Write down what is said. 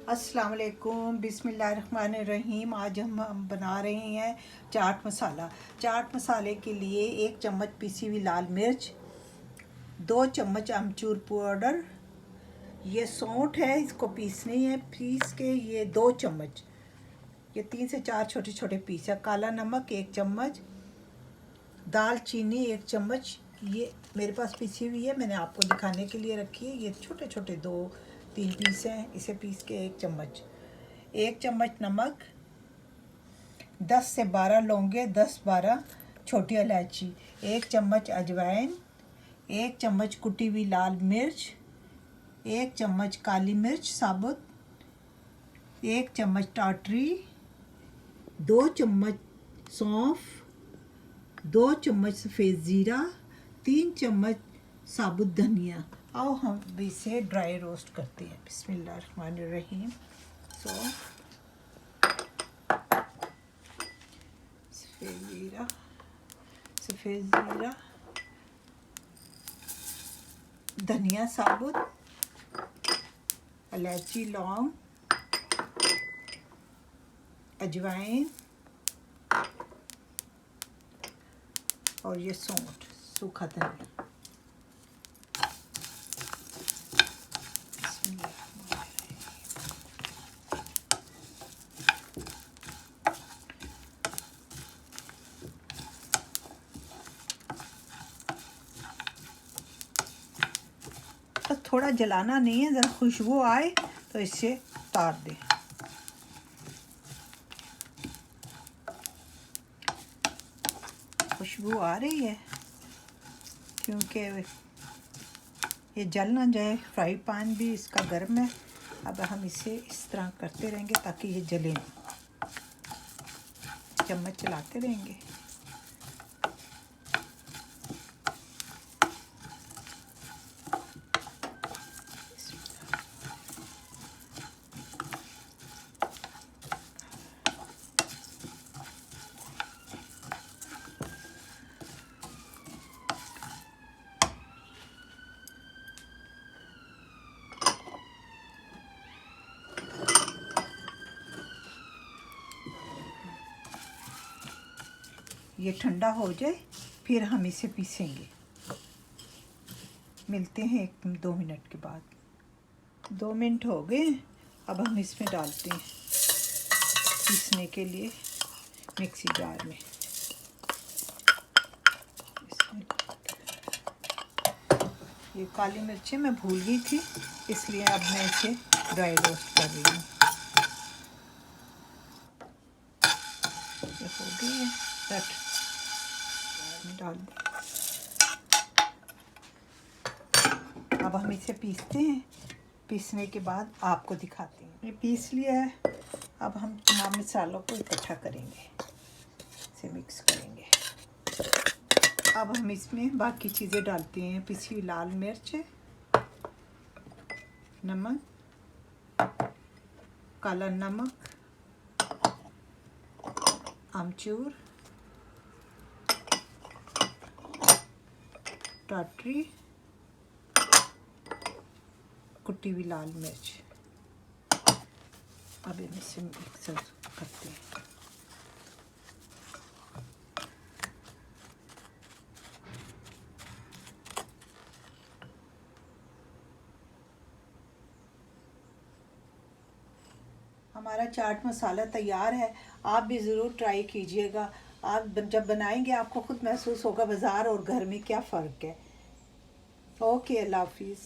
अस्सलाम वालेकुम, बिस्मिल्लाहिर्रहमानिर्रहीम। आज हम बना रहे हैं चाट मसाला। चाट मसाले के लिए 1 चम्मच पिसी हुई लाल मिर्च, 2 चम्मच अमचूर पाउडर, ये सौंठ है, इसको पीसनी है। पीस के ये 2 चम्मच, ये 3 से 4 छोटे छोटे पीस है। काला नमक 1 चम्मच, दालचीनी 1 चम्मच। ये मेरे पास पिसी हुई है, मैंने आपको दिखाने के लिए रखी है। ये छोटे छोटे 2-3 पीस हैं, इसे पीस के 1 चम्मच। 1 चम्मच नमक, 10 से 12 लौंगे, 10-12 छोटी इलायची, 1 चम्मच अजवाइन, 1 चम्मच कुटी हुई लाल मिर्च, 1 चम्मच काली मिर्च साबुत, 1 चम्मच टाटरी, 2 चम्मच सौंफ, 2 चम्मच सफ़ेद ज़ीरा, 3 चम्मच साबुत धनिया। आओ हम इसे ड्राई रोस्ट करते हैं। बिस्मिल्लाहिर्रहमानिर्रहीम। सफ़ेद ज़ीरा, धनिया साबुत, इलायची, लौंग, अजवाइन और ये सौंठ, सूखा धनिया। बस थोड़ा जलाना नहीं है, ज़रा खुशबू आए तो इससे उतार दें। खुशबू आ रही है क्योंकि ये जल ना जाए। फ्राई पैन भी इसका गर्म है। अब हम इसे इस तरह करते रहेंगे ताकि ये जले ना, चम्मच चलाते रहेंगे। ये ठंडा हो जाए फिर हम इसे पीसेंगे। मिलते हैं 1-2 मिनट के बाद। 2 मिनट हो गए, अब हम इसमें डालते हैं पीसने के लिए मिक्सी जार में। ये काली मिर्चें मैं भूल गई थी, इसलिए अब मैं इसे ड्राई रोस्ट कर रही हूँ। ये हो गई है, डाल दें। अब हम इसे पीसते हैं। पीसने के बाद आपको दिखाते हैं। ये पीस लिया है, अब हम तमाम मसालों को इकट्ठा करेंगे, इसे मिक्स करेंगे। अब हम इसमें बाकी चीज़ें डालते हैं। पिसी हुई लाल मिर्च, नमक, काला नमक, आमचूर, टाटरी, कुटी हुई लाल मिर्च। अब इसे मिक्स करते हैं। हमारा चाट मसाला तैयार है। आप भी ज़रूर ट्राई कीजिएगा। आप जब बनाएंगे आपको खुद महसूस होगा बाज़ार और घर में क्या फ़र्क है। ओके, अल्लाह हाफिज़।